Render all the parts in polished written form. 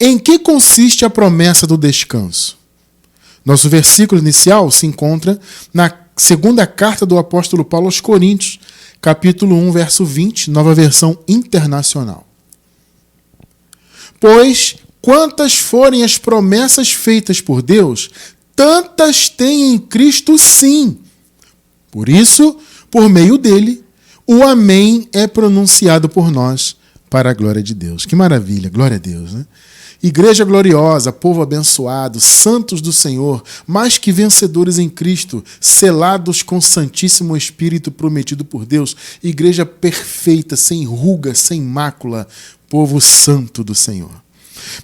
Em que consiste a promessa do descanso? Nosso versículo inicial se encontra na segunda carta do apóstolo Paulo aos Coríntios, capítulo 1, verso 20, nova versão internacional. Pois, quantas forem as promessas feitas por Deus, tantas tem em Cristo sim. Por isso, por meio dele, o amém é pronunciado por nós para a glória de Deus. Que maravilha, glória a Deus, né? Igreja gloriosa, povo abençoado, santos do Senhor, mais que vencedores em Cristo, selados com o Santíssimo Espírito prometido por Deus, igreja perfeita, sem ruga, sem mácula, povo santo do Senhor.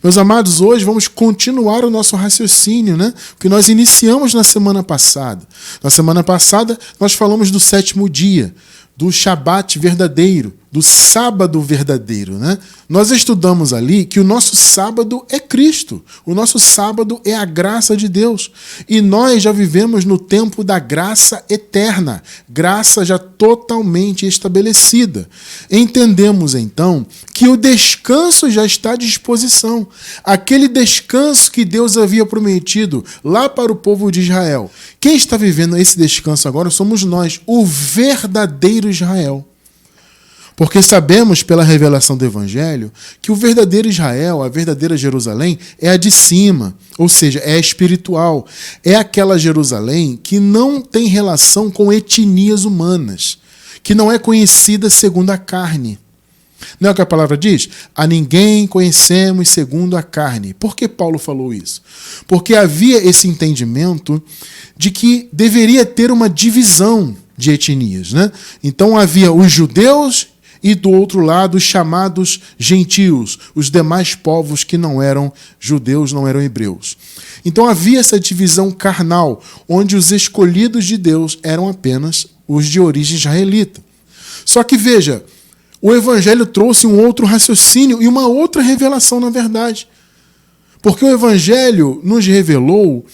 Meus amados, hoje vamos continuar o nosso raciocínio, né? Que nós iniciamos na semana passada. Na semana passada, nós falamos do 7º dia, do Shabat verdadeiro, do sábado verdadeiro, né? Nós estudamos ali que o nosso sábado é Cristo, o nosso sábado é a graça de Deus. E nós já vivemos no tempo da graça eterna, graça já totalmente estabelecida. Entendemos então que o descanso já está à disposição. Aquele descanso que Deus havia prometido lá para o povo de Israel. Quem está vivendo esse descanso agora somos nós, o verdadeiro Israel. Porque sabemos pela revelação do Evangelho que o verdadeiro Israel, a verdadeira Jerusalém, é a de cima, ou seja, é espiritual. É aquela Jerusalém que não tem relação com etnias humanas, que não é conhecida segundo a carne. Não é o que a palavra diz? A ninguém conhecemos segundo a carne. Por que Paulo falou isso? Porque havia esse entendimento de que deveria ter uma divisão de etnias, né? Então havia os judeus e do outro lado os chamados gentios, os demais povos que não eram judeus, não eram hebreus. Então havia essa divisão carnal, onde os escolhidos de Deus eram apenas os de origem israelita. Só que veja, o Evangelho trouxe um outro raciocínio e uma outra revelação, na verdade. Porque o Evangelho nos revelou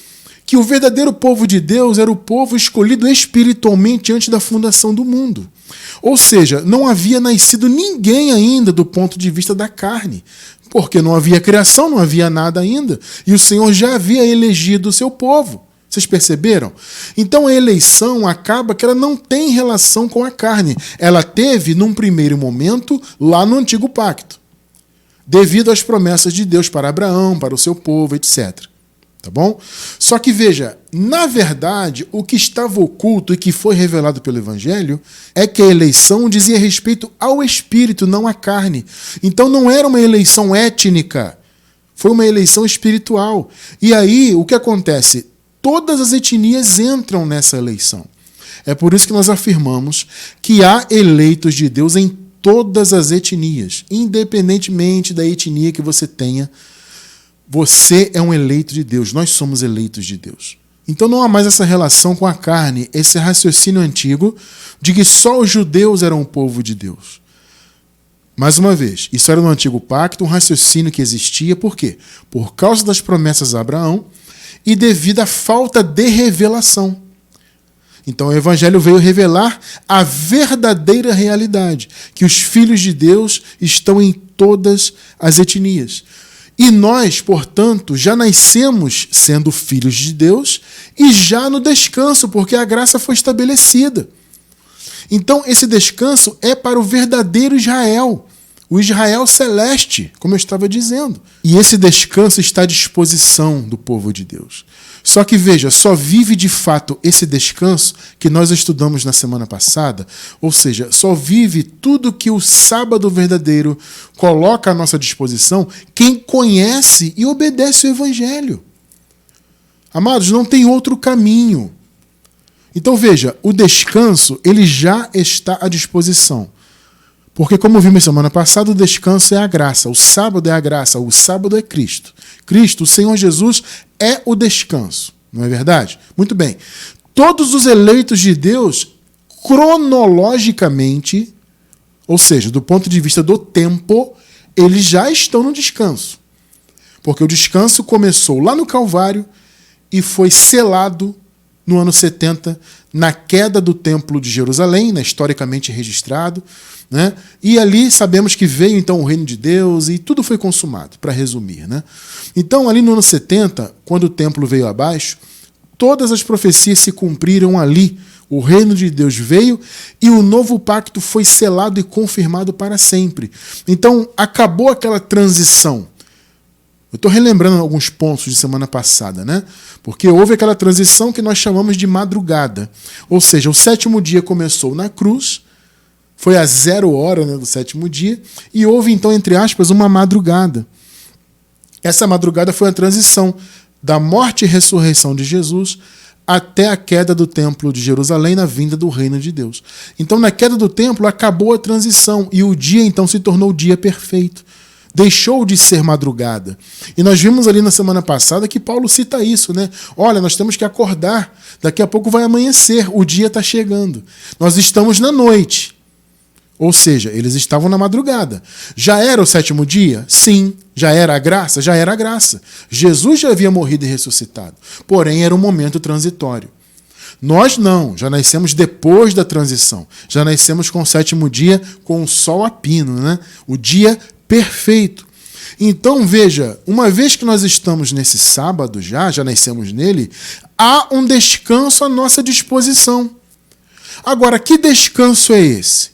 que o verdadeiro povo de Deus era o povo escolhido espiritualmente antes da fundação do mundo. Ou seja, não havia nascido ninguém ainda do ponto de vista da carne, porque não havia criação, não havia nada ainda, e o Senhor já havia elegido o seu povo. Vocês perceberam? Então a eleição acaba que ela não tem relação com a carne. Ela teve, num primeiro momento, lá no Antigo Pacto, devido às promessas de Deus para Abraão, para o seu povo, etc. Tá bom? Só que veja, na verdade, o que estava oculto e que foi revelado pelo Evangelho é que a eleição dizia respeito ao Espírito, não à carne. Então não era uma eleição étnica, foi uma eleição espiritual. E aí, o que acontece? Todas as etnias entram nessa eleição. É por isso que nós afirmamos que há eleitos de Deus em todas as etnias, independentemente da etnia que você tenha. Você é um eleito de Deus, nós somos eleitos de Deus. Então não há mais essa relação com a carne, esse raciocínio antigo de que só os judeus eram o povo de Deus. Mais uma vez, isso era no Antigo Pacto, um raciocínio que existia, por quê? Por causa das promessas a Abraão e devido à falta de revelação. Então o Evangelho veio revelar a verdadeira realidade, que os filhos de Deus estão em todas as etnias. E nós, portanto, já nascemos sendo filhos de Deus e já no descanso, porque a graça foi estabelecida. Então, esse descanso é para o verdadeiro Israel, o Israel celeste, como eu estava dizendo. E esse descanso está à disposição do povo de Deus. Só que veja, só vive de fato esse descanso que nós estudamos na semana passada, ou seja, só vive tudo que o sábado verdadeiro coloca à nossa disposição quem conhece e obedece o Evangelho. Amados, não tem outro caminho. Então veja, o descanso ele já está à disposição. Porque, como vimos semana passada, o descanso é a graça, o sábado é a graça, o sábado é Cristo. Cristo, o Senhor Jesus, é o descanso, não é verdade? Muito bem. Todos os eleitos de Deus, cronologicamente, ou seja, do ponto de vista do tempo, eles já estão no descanso. Porque o descanso começou lá no Calvário e foi selado no ano 70, na queda do Templo de Jerusalém, né, historicamente registrado, né? E ali sabemos que veio então o reino de Deus e tudo foi consumado, para resumir, né? Então, ali no ano 70, quando o templo veio abaixo, todas as profecias se cumpriram ali. O reino de Deus veio e o novo pacto foi selado e confirmado para sempre. Então, acabou aquela transição. Eu estou relembrando alguns pontos de semana passada, né? Porque houve aquela transição que nós chamamos de madrugada. Ou seja, o 7º dia começou na cruz, foi a 0 hora, né, do 7º dia, e houve então, entre aspas, uma madrugada. Essa madrugada foi a transição da morte e ressurreição de Jesus até a queda do templo de Jerusalém na vinda do reino de Deus. Então, na queda do templo, acabou a transição e o dia então se tornou o dia perfeito. Deixou de ser madrugada. E nós vimos ali na semana passada que Paulo cita isso, né? Olha, nós temos que acordar, daqui a pouco vai amanhecer, o dia está chegando. Nós estamos na noite. Ou seja, eles estavam na madrugada. Já era o 7º dia? Sim. Já era a graça? Já era a graça. Jesus já havia morrido e ressuscitado. Porém, era um momento transitório. Nós não, já nascemos depois da transição. Já nascemos com o 7º dia, com o sol a pino, né? O dia perfeito. Então, veja, uma vez que nós estamos nesse sábado já nascemos nele, há um descanso à nossa disposição. Agora, que descanso é esse?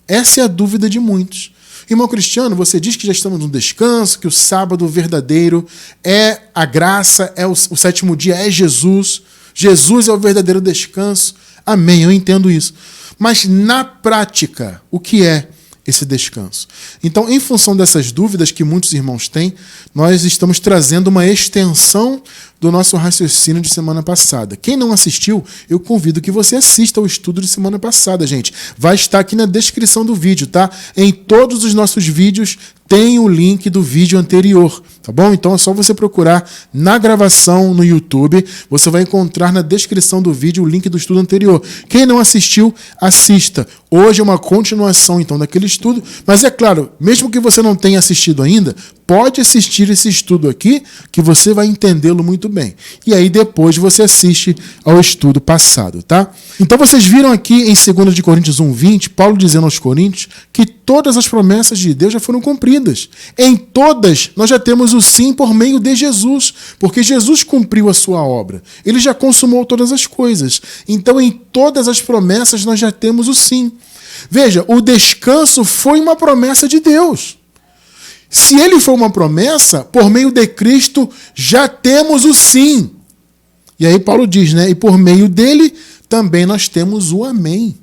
Essa é a dúvida de muitos. Irmão Cristiano, você diz que já estamos no descanso, que o sábado verdadeiro é a graça, é o 7º dia é Jesus. Jesus é o verdadeiro descanso. Amém, eu entendo isso. Mas na prática, o que é esse descanso? Então, em função dessas dúvidas que muitos irmãos têm, nós estamos trazendo uma extensão do nosso raciocínio de semana passada. Quem não assistiu, eu convido que você assista ao estudo de semana passada, gente. Vai estar aqui na descrição do vídeo, tá? Em todos os nossos vídeos tem o link do vídeo anterior, tá bom? Então é só você procurar na gravação no YouTube, você vai encontrar na descrição do vídeo o link do estudo anterior. Quem não assistiu, assista. Hoje é uma continuação, então, daquele estudo, mas é claro, mesmo que você não tenha assistido ainda, pode assistir esse estudo aqui, que você vai entendê-lo muito bem. E aí depois você assiste ao estudo passado, tá? Então vocês viram aqui em 2 Coríntios 1:20, Paulo dizendo aos Coríntios que todas as promessas de Deus já foram cumpridas. Em todas nós já temos o sim por meio de Jesus, porque Jesus cumpriu a sua obra. Ele já consumou todas as coisas. Então em todas as promessas nós já temos o sim. Veja, o descanso foi uma promessa de Deus. Se ele foi uma promessa, por meio de Cristo já temos o sim. E aí Paulo diz, né? E por meio dele também nós temos o amém.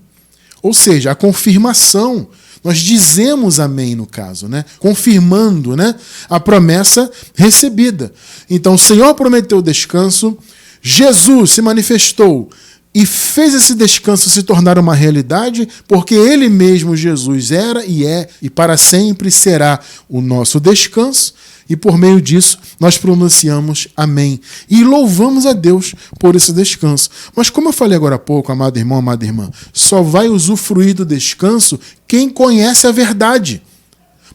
Ou seja, a confirmação. Nós dizemos amém no caso, né? Confirmando, né, a promessa recebida. Então o Senhor prometeu descanso, Jesus se manifestou e fez esse descanso se tornar uma realidade, porque ele mesmo, Jesus, era e é e para sempre será o nosso descanso, e por meio disso nós pronunciamos amém e louvamos a Deus por esse descanso. Mas como eu falei agora há pouco, amado irmão, amada irmã, só vai usufruir do descanso quem conhece a verdade.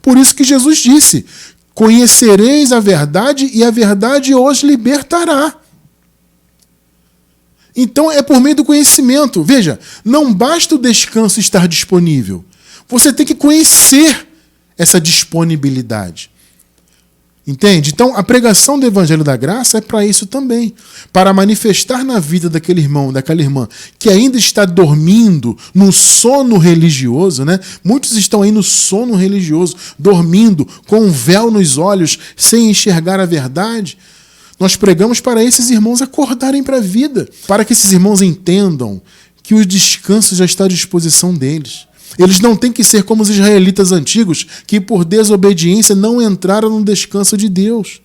Por isso que Jesus disse: conhecereis a verdade e a verdade os libertará. Então é por meio do conhecimento. Veja, não basta o descanso estar disponível. Você tem que conhecer essa disponibilidade. Entende? Então a pregação do Evangelho da Graça é para isso também. Para manifestar na vida daquele irmão, daquela irmã, que ainda está dormindo no sono religioso, né? Muitos estão aí no sono religioso, dormindo, com um véu nos olhos, sem enxergar a verdade. Nós pregamos para esses irmãos acordarem para a vida, para que esses irmãos entendam que o descanso já está à disposição deles. Eles não têm que ser como os israelitas antigos, que por desobediência não entraram no descanso de Deus.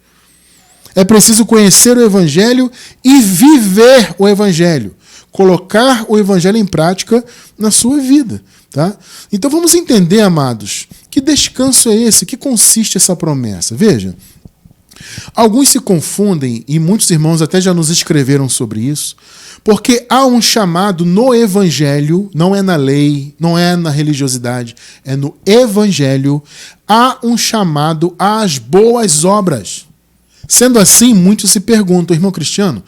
É preciso conhecer o Evangelho e viver o Evangelho. Colocar o Evangelho em prática na sua vida. Tá? Então vamos entender, amados, que descanso é esse? Que consiste essa promessa? Veja. Alguns se confundem, e muitos irmãos até já nos escreveram sobre isso, porque há um chamado no Evangelho, não é na lei, não é na religiosidade, é no Evangelho, há um chamado às boas obras. Sendo assim, muitos se perguntam, irmão Cristiano,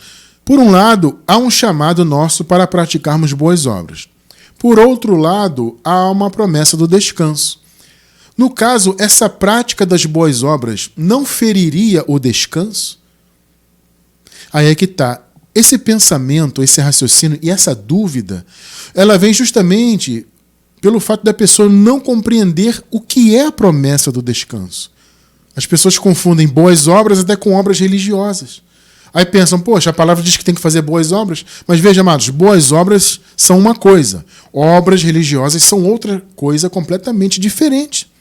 Por um lado, há um chamado nosso para praticarmos boas obras. Por outro lado, há uma promessa do descanso. No caso, essa prática das boas obras não feriria o descanso? Aí é que está. Esse pensamento, esse raciocínio e essa dúvida, ela vem justamente pelo fato da pessoa não compreender o que é a promessa do descanso. As pessoas confundem boas obras até com obras religiosas. Aí pensam, poxa, a palavra diz que tem que fazer boas obras, mas veja, amados, boas obras são uma coisa, obras religiosas são outra coisa completamente diferente.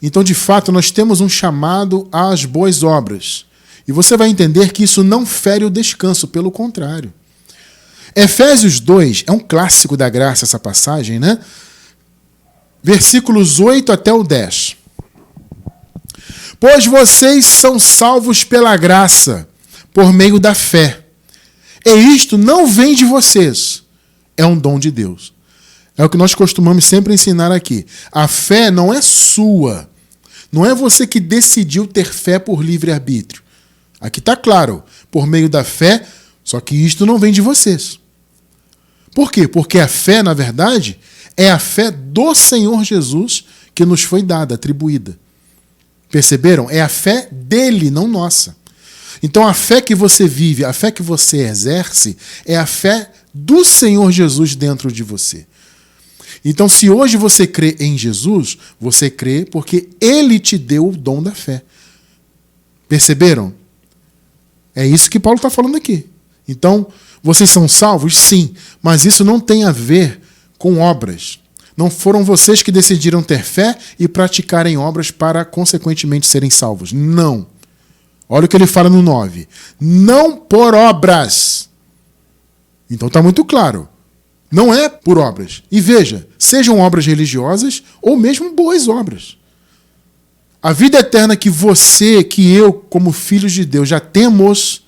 Então, de fato, nós temos um chamado às boas obras. E você vai entender que isso não fere o descanso, pelo contrário. Efésios 2 é um clássico da graça, essa passagem, né? Versículos 8 até o 10. Pois vocês são salvos pela graça, por meio da fé. E isto não vem de vocês, é um dom de Deus. É o que nós costumamos sempre ensinar aqui. A fé não é sua. Não é você que decidiu ter fé por livre-arbítrio. Aqui está claro, por meio da fé, só que isto não vem de vocês. Por quê? Porque a fé, na verdade, é a fé do Senhor Jesus que nos foi dada, atribuída. Perceberam? É a fé dele, não nossa. Então a fé que você vive, a fé que você exerce, é a fé do Senhor Jesus dentro de você. Então, se hoje você crê em Jesus, você crê porque ele te deu o dom da fé. Perceberam? É isso que Paulo está falando aqui. Então, vocês são salvos? Sim, mas isso não tem a ver com obras. Não foram vocês que decidiram ter fé e praticarem obras para, consequentemente, serem salvos. Não. Olha o que ele fala no 9. Não por obras. Então está muito claro. Não é por obras. E veja, sejam obras religiosas ou mesmo boas obras. A vida eterna que você, que eu, como filhos de Deus, já temos,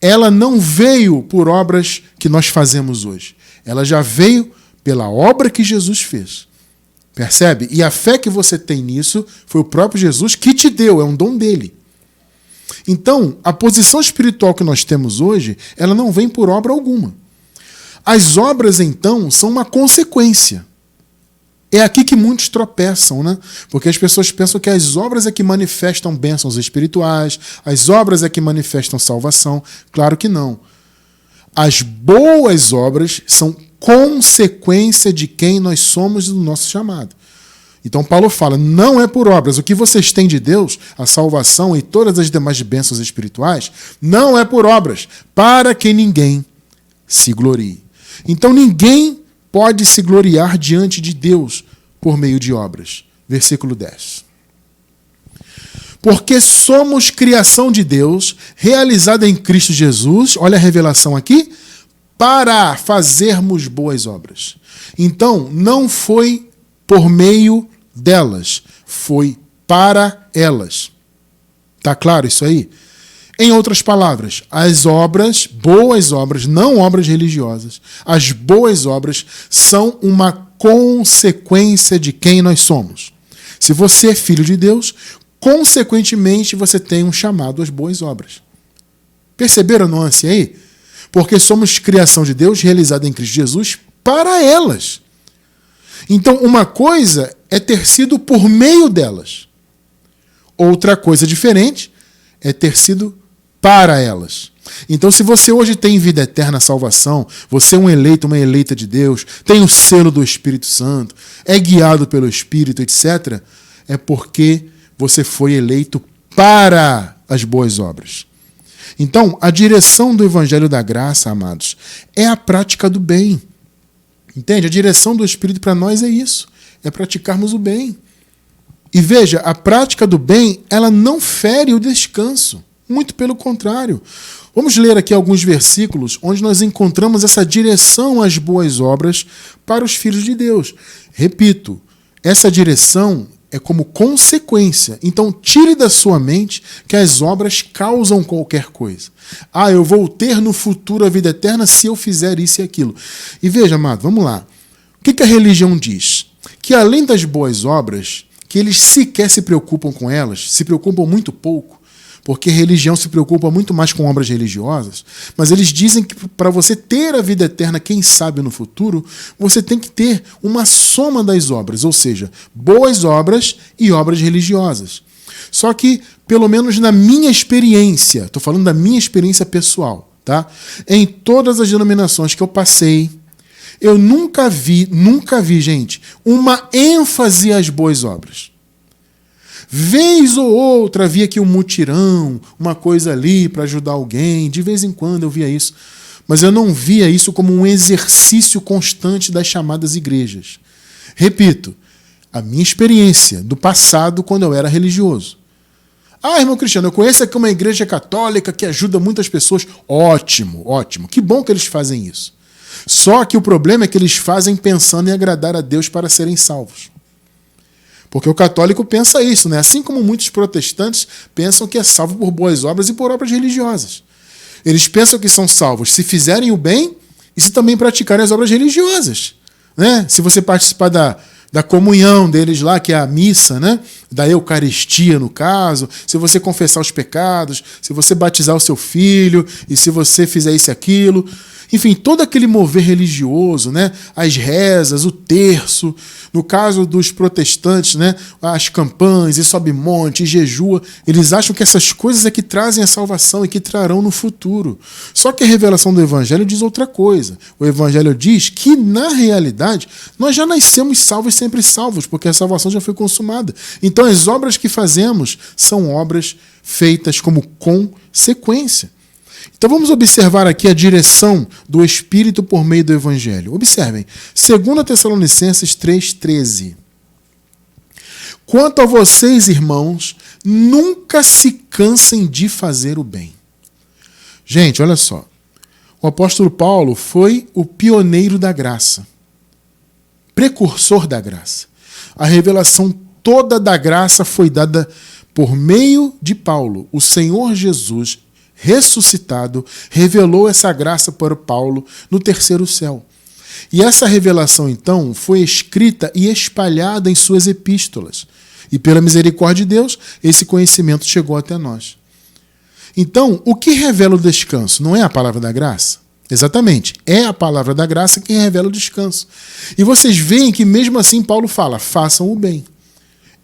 ela não veio por obras que nós fazemos hoje. Ela já veio pela obra que Jesus fez. Percebe? E a fé que você tem nisso foi o próprio Jesus que te deu, é um dom dele. Então, a posição espiritual que nós temos hoje, ela não vem por obra alguma. As obras, então, são uma consequência. É aqui que muitos tropeçam, né? Porque as pessoas pensam que as obras é que manifestam bênçãos espirituais, as obras é que manifestam salvação. Claro que não. As boas obras são consequência de quem nós somos e do nosso chamado. Então Paulo fala, não é por obras. O que vocês têm de Deus, a salvação e todas as demais bênçãos espirituais, não é por obras, para que ninguém se glorie. Então ninguém pode se gloriar diante de Deus por meio de obras. Versículo 10. Porque somos criação de Deus, realizada em Cristo Jesus, olha a revelação aqui, para fazermos boas obras. Então, não foi por meio delas, foi para elas. Tá claro isso aí? Em outras palavras, as obras, boas obras, não obras religiosas, as boas obras são uma consequência de quem nós somos. Se você é filho de Deus, consequentemente você tem um chamado às boas obras. Perceberam a nuance aí? Porque somos criação de Deus realizada em Cristo Jesus para elas. Então, uma coisa é ter sido por meio delas. Outra coisa diferente é ter sido para elas. Então, se você hoje tem vida eterna, salvação, você é um eleito, uma eleita de Deus, tem o selo do Espírito Santo, é guiado pelo Espírito, etc., é porque você foi eleito para as boas obras. Então, a direção do Evangelho da Graça, amados, é a prática do bem. Entende? A direção do Espírito para nós é isso, é praticarmos o bem. E veja, a prática do bem, ela não fere o descanso. Muito pelo contrário. Vamos ler aqui alguns versículos onde nós encontramos essa direção às boas obras para os filhos de Deus. Repito, essa direção é como consequência. Então, tire da sua mente que as obras causam qualquer coisa. Ah, eu vou ter no futuro a vida eterna se eu fizer isso e aquilo. E veja, amado, vamos lá. O que a religião diz? Que além das boas obras, que eles sequer se preocupam com elas, se preocupam muito pouco, porque religião se preocupa muito mais com obras religiosas, mas eles dizem que para você ter a vida eterna, quem sabe no futuro, você tem que ter uma soma das obras, ou seja, boas obras e obras religiosas. Só que, pelo menos na minha experiência, estou falando da minha experiência pessoal, tá? Em todas as denominações que eu passei, eu nunca vi, gente, uma ênfase às boas obras. Vez ou outra havia aqui um mutirão, uma coisa ali para ajudar alguém, de vez em quando eu via isso, mas eu não via isso como um exercício constante das chamadas igrejas. Repito, a minha experiência do passado quando eu era religioso. Ah, irmão Cristiano, eu conheço aqui uma igreja católica que ajuda muitas pessoas. Ótimo, ótimo. Que bom que eles fazem isso. Só que o problema é que eles fazem pensando em agradar a Deus para serem salvos. Porque o católico pensa isso, né? Assim como muitos protestantes pensam que é salvo por boas obras e por obras religiosas. Eles pensam que são salvos se fizerem o bem e se também praticarem as obras religiosas, né? Se você participar da comunhão deles lá, que é a missa, né? Da Eucaristia, no caso, se você confessar os pecados, se você batizar o seu filho, e se você fizer isso e aquilo. Enfim, todo aquele mover religioso, né? As rezas, o terço, no caso dos protestantes, né? As campanhas, e sobe monte, e jejua, eles acham que essas coisas é que trazem a salvação e que trarão no futuro. Só que a revelação do Evangelho diz outra coisa. O Evangelho diz que, na realidade, nós já nascemos salvos e sempre salvos, porque a salvação já foi consumada. Então, as obras que fazemos são obras feitas como consequência. Então vamos observar aqui a direção do Espírito por meio do Evangelho. Observem, 2 Tessalonicenses 3,13. Quanto a vocês, irmãos, nunca se cansem de fazer o bem. Gente, olha só. O apóstolo Paulo foi o pioneiro da graça, precursor da graça. A revelação toda da graça foi dada por meio de Paulo. O Senhor Jesus ressuscitado, revelou essa graça para Paulo no terceiro céu. E essa revelação, então, foi escrita e espalhada em suas epístolas. E pela misericórdia de Deus, esse conhecimento chegou até nós. Então, o que revela o descanso? Não é a palavra da graça? Exatamente, é a palavra da graça que revela o descanso. E vocês veem que mesmo assim Paulo fala, façam o bem.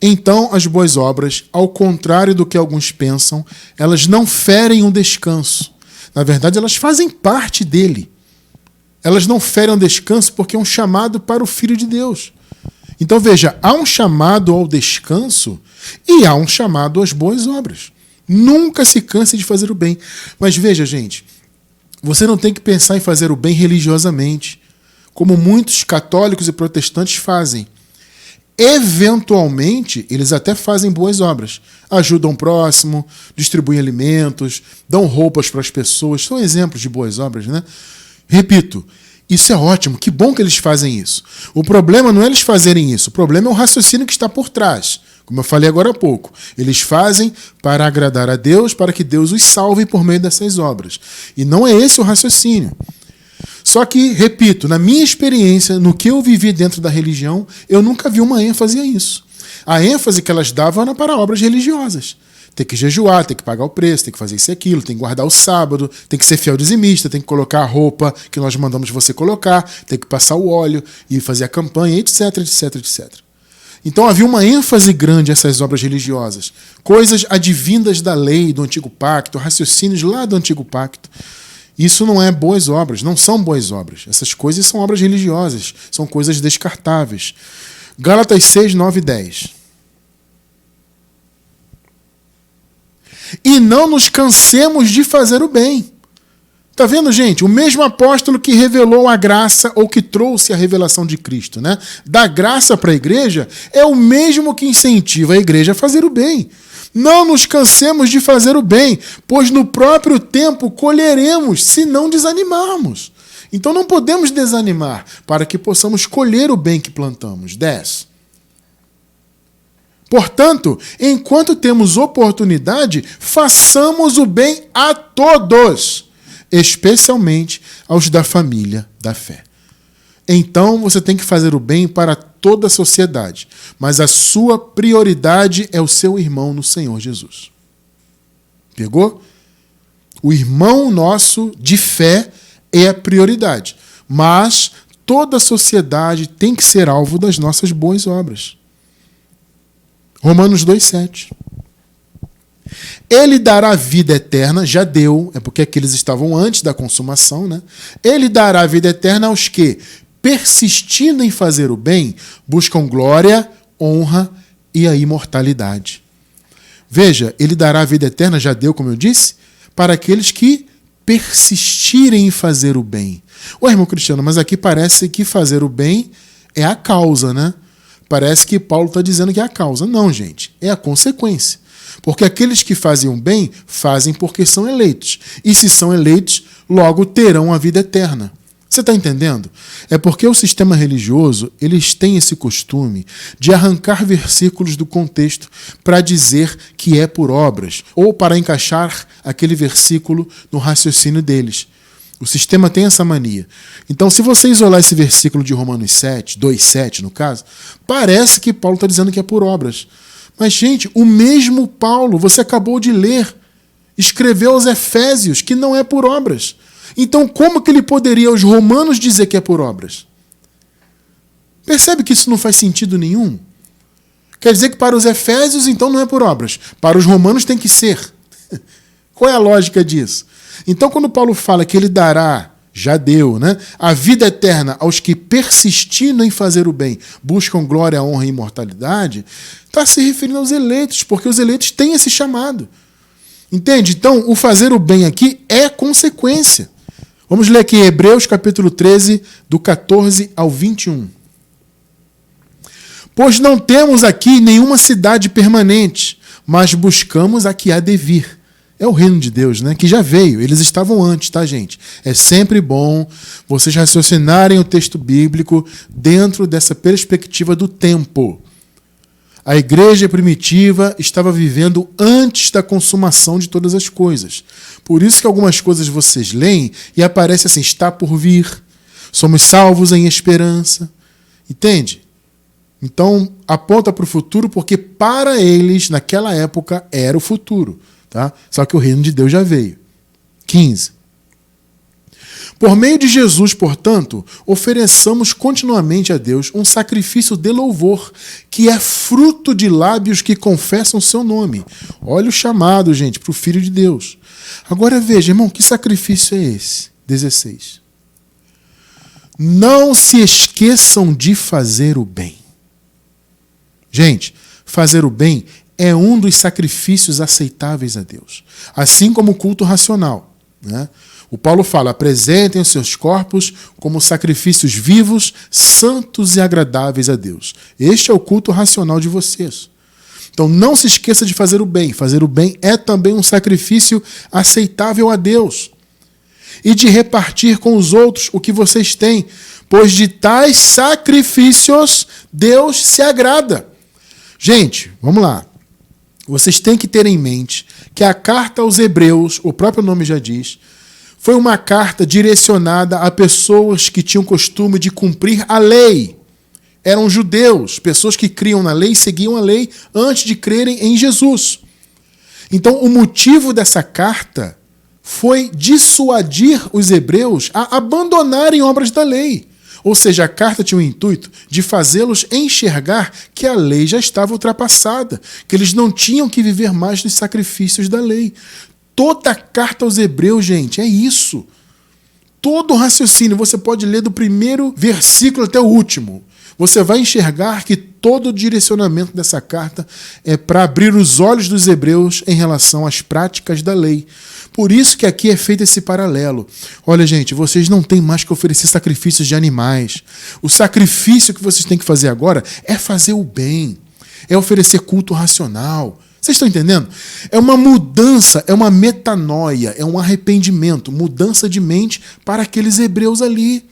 Então, as boas obras, ao contrário do que alguns pensam, elas não ferem um descanso. Na verdade, elas fazem parte dele. Elas não ferem um descanso porque é um chamado para o Filho de Deus. Então, veja, há um chamado ao descanso e há um chamado às boas obras. Nunca se canse de fazer o bem. Mas veja, gente, você não tem que pensar em fazer o bem religiosamente, como muitos católicos e protestantes fazem. Eventualmente, eles até fazem boas obras. Ajudam o próximo, distribuem alimentos, dão roupas para as pessoas. São exemplos de boas obras, né? Repito, isso é ótimo, que bom que eles fazem isso. O problema não é eles fazerem isso, o problema é o raciocínio que está por trás. Como eu falei agora há pouco, eles fazem para agradar a Deus, para que Deus os salve por meio dessas obras. E não é esse o raciocínio. Só que, repito, na minha experiência, no que eu vivi dentro da religião, eu nunca vi uma ênfase a isso. A ênfase que elas davam era para obras religiosas. Tem que jejuar, tem que pagar o preço, tem que fazer isso e aquilo, tem que guardar o sábado, tem que ser fiel dizimista, tem que colocar a roupa que nós mandamos você colocar, tem que passar o óleo e fazer a campanha, etc, etc, etc. Então havia uma ênfase grande a essas obras religiosas. Coisas advindas da lei, do Antigo Pacto, raciocínios lá do Antigo Pacto. Isso não é boas obras, não são boas obras. Essas coisas são obras religiosas, são coisas descartáveis. Gálatas 6, 9 e 10. E não nos cansemos de fazer o bem. Tá vendo, gente? O mesmo apóstolo que revelou a graça ou que trouxe a revelação de Cristo, né? Da graça para a igreja, é o mesmo que incentiva a igreja a fazer o bem. Não nos cansemos de fazer o bem, pois no próprio tempo colheremos, se não desanimarmos. Então não podemos desanimar, para que possamos colher o bem que plantamos. 10. Portanto, enquanto temos oportunidade, façamos o bem a todos, especialmente aos da família da fé. Então você tem que fazer o bem para toda a sociedade, mas a sua prioridade é o seu irmão no Senhor Jesus. Pegou? O irmão nosso de fé é a prioridade. Mas toda a sociedade tem que ser alvo das nossas boas obras. Romanos 2,7. Ele dará vida eterna, já deu, é porque aqueles estavam antes da consumação, né? Ele dará vida eterna aos que, persistindo em fazer o bem, buscam glória, honra e a imortalidade. Veja, ele dará a vida eterna, já deu, como eu disse, para aqueles que persistirem em fazer o bem. Ué, irmão Cristiano, mas aqui parece que fazer o bem é a causa, né? Parece que Paulo está dizendo que é a causa. Não, gente, é a consequência. Porque aqueles que fazem o bem, fazem porque são eleitos. E se são eleitos, logo terão a vida eterna. Você está entendendo? É porque o sistema religioso, eles têm esse costume de arrancar versículos do contexto para dizer que é por obras, ou para encaixar aquele versículo no raciocínio deles. O sistema tem essa mania. Então, se você isolar esse versículo de Romanos 7, 2,7 no caso, parece que Paulo está dizendo que é por obras. Mas, gente, o mesmo Paulo, você acabou de ler, escreveu aos Efésios que não é por obras. Então, como que ele poderia aos romanos dizer que é por obras? Percebe que isso não faz sentido nenhum? Quer dizer que para os Efésios, então, não é por obras. Para os romanos tem que ser. Qual é a lógica disso? Então, quando Paulo fala que ele dará, já deu, né, a vida eterna aos que, persistindo em fazer o bem, buscam glória, honra e imortalidade, está se referindo aos eleitos, porque os eleitos têm esse chamado. Entende? Então, o fazer o bem aqui é consequência. Vamos ler aqui Hebreus capítulo 13, do 14 ao 21. Pois não temos aqui nenhuma cidade permanente, mas buscamos a que há de vir. É o reino de Deus, né? Que já veio. Eles estavam antes, tá, gente? É sempre bom vocês raciocinarem o texto bíblico dentro dessa perspectiva do tempo. A igreja primitiva estava vivendo antes da consumação de todas as coisas. Por isso que algumas coisas vocês leem e aparece assim, está por vir, somos salvos em esperança. Entende? Então, aponta para o futuro porque para eles, naquela época, era o futuro. Tá? Só que o reino de Deus já veio. 15. Por meio de Jesus, portanto, ofereçamos continuamente a Deus um sacrifício de louvor, que é fruto de lábios que confessam seu nome. Olha o chamado, gente, para o Filho de Deus. Agora veja, irmão, que sacrifício é esse? 16. Não se esqueçam de fazer o bem. Gente, fazer o bem é um dos sacrifícios aceitáveis a Deus. Assim como o culto racional, né? O Paulo fala, apresentem os seus corpos como sacrifícios vivos, santos e agradáveis a Deus. Este é o culto racional de vocês. Então não se esqueça de fazer o bem. Fazer o bem é também um sacrifício aceitável a Deus. E de repartir com os outros o que vocês têm, pois de tais sacrifícios Deus se agrada. Gente, vamos lá. Vocês têm que ter em mente que a carta aos Hebreus, o próprio nome já diz, foi uma carta direcionada a pessoas que tinham costume de cumprir a lei. Eram judeus, pessoas que criam na lei e seguiam a lei antes de crerem em Jesus. Então, o motivo dessa carta foi dissuadir os hebreus a abandonarem obras da lei. Ou seja, a carta tinha o intuito de fazê-los enxergar que a lei já estava ultrapassada, que eles não tinham que viver mais dos sacrifícios da lei. Toda a carta aos Hebreus, gente, é isso. Todo o raciocínio, você pode ler do primeiro versículo até o último. Você vai enxergar que todo o direcionamento dessa carta é para abrir os olhos dos hebreus em relação às práticas da lei. Por isso que aqui é feito esse paralelo. Olha, gente, vocês não têm mais que oferecer sacrifícios de animais. O sacrifício que vocês têm que fazer agora é fazer o bem, é oferecer culto racional. Vocês estão entendendo? É uma mudança, é uma metanoia, é um arrependimento, mudança de mente para aqueles hebreus ali.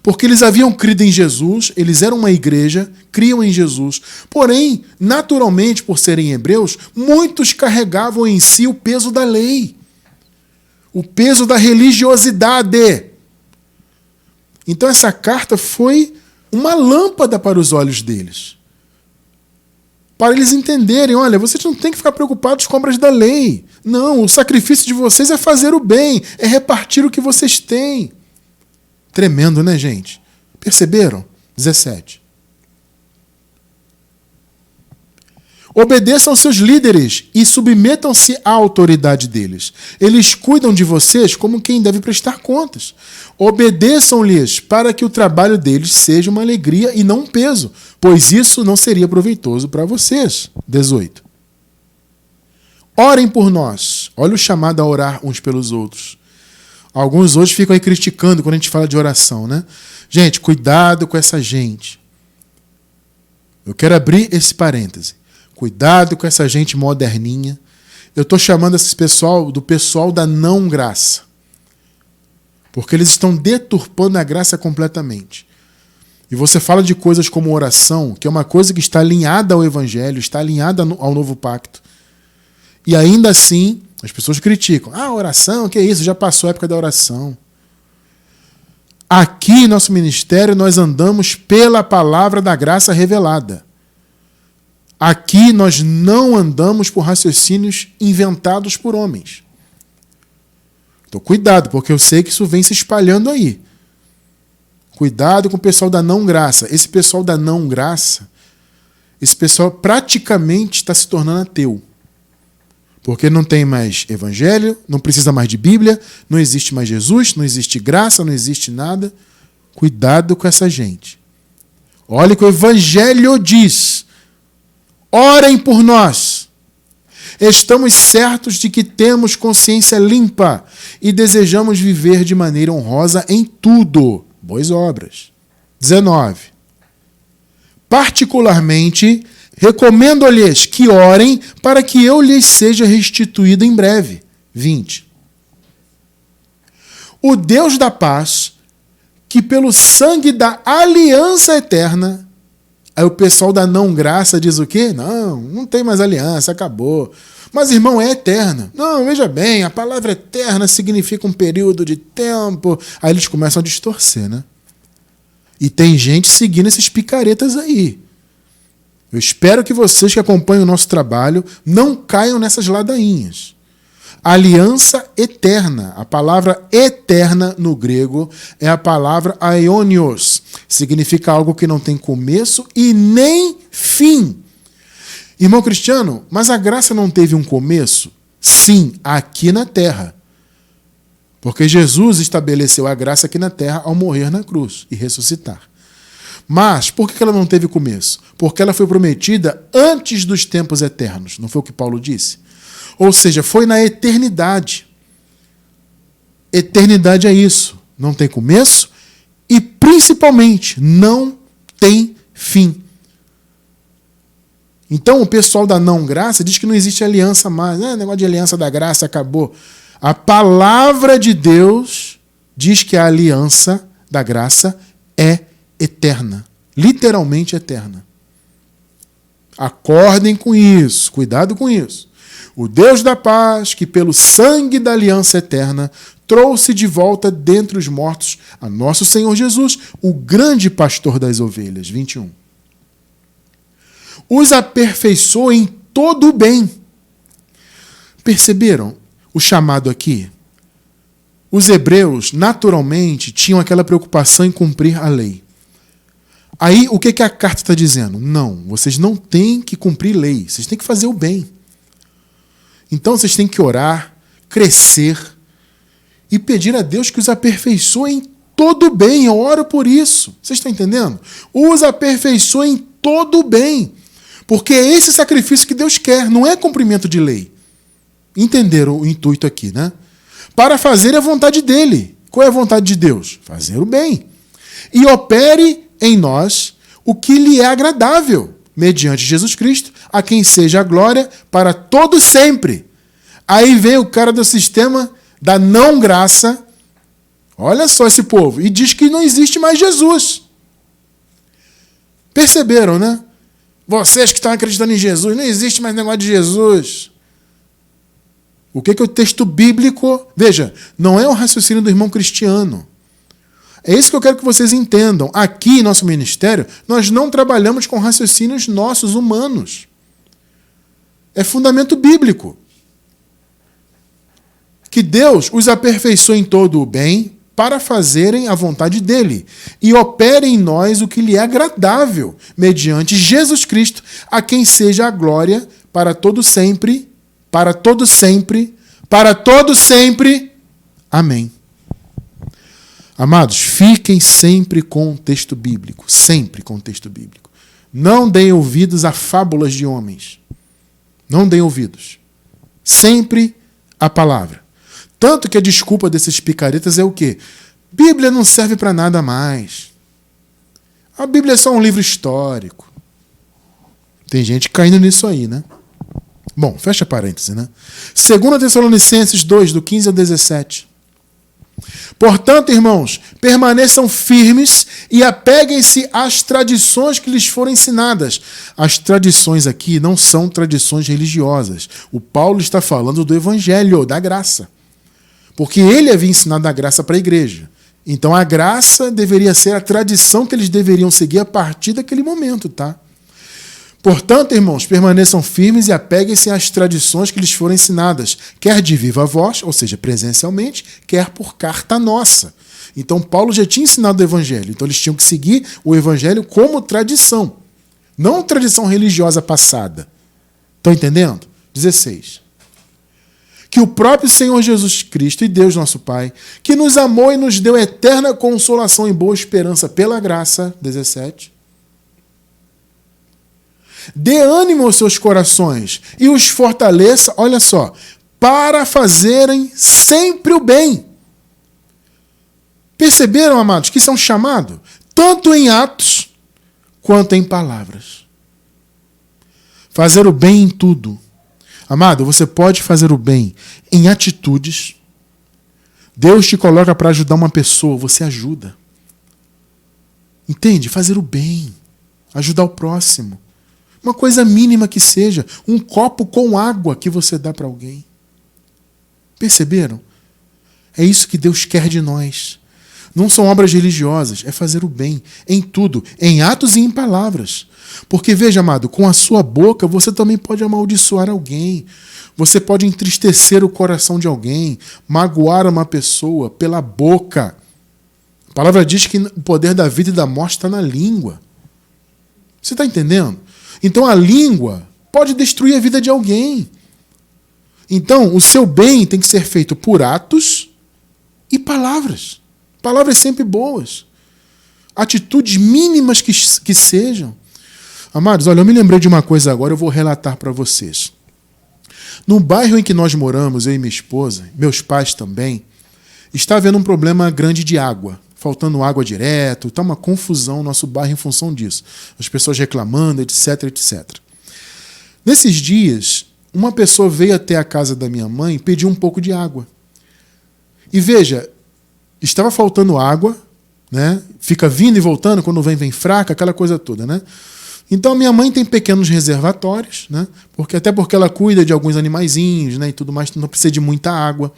Porque eles haviam crido em Jesus, eles eram uma igreja, criam em Jesus. Porém, naturalmente, por serem hebreus, muitos carregavam em si o peso da lei, o peso da religiosidade. Então essa carta foi uma lâmpada para os olhos deles. para eles entenderem, olha, vocês não têm que ficar preocupados com obras da lei. Não, o sacrifício de vocês é fazer o bem, é repartir o que vocês têm. Tremendo, né, gente? Perceberam? 17. Obedeçam seus líderes e submetam-se à autoridade deles. Eles cuidam de vocês como quem deve prestar contas. Obedeçam-lhes para que o trabalho deles seja uma alegria e não um peso, pois isso não seria proveitoso para vocês. 18. Orem por nós. Olha o chamado a orar uns pelos outros. Alguns hoje ficam aí criticando quando a gente fala de oração, né? Gente, cuidado com essa gente. Eu quero abrir esse parêntese. Cuidado com essa gente moderninha. Eu estou chamando esse pessoal do pessoal da não graça. Porque eles estão deturpando a graça completamente. E você fala de coisas como oração, que é uma coisa que está alinhada ao Evangelho, está alinhada ao Novo Pacto. E ainda assim, as pessoas criticam. Ah, oração, que é isso? Já passou a época da oração. Aqui, nosso ministério, nós andamos pela palavra da graça revelada. Aqui nós não andamos por raciocínios inventados por homens. Então, cuidado, porque eu sei que isso vem se espalhando aí. Cuidado com o pessoal da não graça. Esse pessoal da não graça, esse pessoal praticamente está se tornando ateu. Porque não tem mais evangelho, não precisa mais de Bíblia, não existe mais Jesus, não existe graça, não existe nada. Cuidado com essa gente. Olha o que o evangelho diz. Orem por nós. Estamos certos de que temos consciência limpa e desejamos viver de maneira honrosa em tudo. Boas obras. 19. Particularmente, recomendo-lhes que orem para que eu lhes seja restituído em breve. 20. O Deus da paz, que pelo sangue da aliança eterna. Aí o pessoal da não graça diz o quê? Não tem mais aliança, acabou. Mas, irmão, é eterna. Não, veja bem, a palavra eterna significa um período de tempo. Aí eles começam a distorcer, né? E tem gente seguindo esses picaretas aí. Eu espero que vocês que acompanham o nosso trabalho não caiam nessas ladainhas. Aliança eterna. A palavra eterna no grego é a palavra aionios. Significa algo que não tem começo e nem fim. Irmão Cristiano, mas a graça não teve um começo? Sim, aqui na terra. Porque Jesus estabeleceu a graça aqui na terra ao morrer na cruz e ressuscitar. Mas por que ela não teve começo? Porque ela foi prometida antes dos tempos eternos. Não foi o que Paulo disse? Ou seja, foi na eternidade. Eternidade é isso. Não tem começo e, principalmente, não tem fim. Então, o pessoal da não graça diz que não existe aliança mais. Negócio de aliança da graça acabou. A palavra de Deus diz que a aliança da graça é eterna. Literalmente eterna. Acordem com isso. Cuidado com isso. O Deus da paz, que pelo sangue da aliança eterna trouxe de volta dentre os mortos a nosso Senhor Jesus, o grande pastor das ovelhas. 21. Os aperfeiçoa em todo o bem. Perceberam o chamado aqui? Os hebreus, naturalmente, tinham aquela preocupação em cumprir a lei. Aí, o que a carta está dizendo? Não, vocês não têm que cumprir lei, vocês têm que fazer o bem. Então, vocês têm que orar, crescer e pedir a Deus que os aperfeiçoe em todo o bem. Eu oro por isso. Vocês estão entendendo? Os aperfeiçoe em todo o bem. Porque é esse sacrifício que Deus quer, não é cumprimento de lei. Entenderam o intuito aqui, né? Para fazer a vontade dele. Qual é a vontade de Deus? Fazer o bem. E opere em nós o que lhe é agradável, mediante Jesus Cristo, a quem seja a glória para todo sempre. Aí vem o cara do sistema da não graça, olha só esse povo, e diz que não existe mais Jesus. Perceberam, né? Vocês que estão acreditando em Jesus, não existe mais negócio de Jesus. O que o texto bíblico... Veja, não é o raciocínio do irmão cristiano. É isso que eu quero que vocês entendam. Aqui, em nosso ministério, nós não trabalhamos com raciocínios nossos, humanos. É fundamento bíblico. Que Deus os aperfeiçoe em todo o bem para fazerem a vontade dele e opere em nós o que lhe é agradável, mediante Jesus Cristo, a quem seja a glória para todo sempre, para todo sempre, para todo sempre. Amém. Amados, fiquem sempre com o texto bíblico, sempre com o texto bíblico. Não deem ouvidos a fábulas de homens. Não deem ouvidos. Sempre a palavra. Tanto que a desculpa desses picaretas é o quê? Bíblia não serve para nada mais. A Bíblia é só um livro histórico. Tem gente caindo nisso aí, né? Bom, fecha parênteses, né? 2 Tessalonicenses 2, do 15 ao 17. Portanto, irmãos, permaneçam firmes e apeguem-se às tradições que lhes foram ensinadas. As tradições aqui não são tradições religiosas. O Paulo está falando do evangelho, da graça. Porque ele havia ensinado a graça para a igreja. Então a graça deveria ser a tradição que eles deveriam seguir a partir daquele momento, tá? Portanto, irmãos, permaneçam firmes e apeguem-se às tradições que lhes foram ensinadas, quer de viva voz, ou seja, presencialmente, quer por carta nossa. Então Paulo já tinha ensinado o evangelho, então eles tinham que seguir o evangelho como tradição, não tradição religiosa passada. Estão entendendo? 16. Que o próprio Senhor Jesus Cristo e Deus nosso Pai, que nos amou e nos deu eterna consolação e boa esperança pela graça, 17, dê ânimo aos seus corações e os fortaleça, olha só, para fazerem sempre o bem. Perceberam, amados, que isso é um chamado? Tanto em atos quanto em palavras. Fazer o bem em tudo. Amado, você pode fazer o bem em atitudes. Deus te coloca para ajudar uma pessoa, você ajuda. Entende? Fazer o bem. Ajudar o próximo. Uma coisa mínima que seja. Um copo com água que você dá para alguém. Perceberam? É isso que Deus quer de nós. Não são obras religiosas, é fazer o bem em tudo, em atos e em palavras. Porque, veja, amado, com a sua boca você também pode amaldiçoar alguém. Você pode entristecer o coração de alguém, magoar uma pessoa pela boca. A palavra diz que o poder da vida e da morte está na língua. Você está entendendo? Então a língua pode destruir a vida de alguém. Então o seu bem tem que ser feito por atos e palavras. Palavras sempre boas. Atitudes mínimas que sejam. Amados, olha, eu me lembrei de uma coisa agora, eu vou relatar para vocês. No bairro em que nós moramos, eu e minha esposa, meus pais também, está havendo um problema grande de água. Faltando água direto, está uma confusão no nosso bairro em função disso. As pessoas reclamando, etc, etc. Nesses dias, uma pessoa veio até a casa da minha mãe e pediu um pouco de água. E veja, estava faltando água, né? Fica vindo e voltando, quando vem fraca, aquela coisa toda, né? Então minha mãe tem pequenos reservatórios, né? Até porque ela cuida de alguns animaizinhos, né? E tudo mais, não precisa de muita água.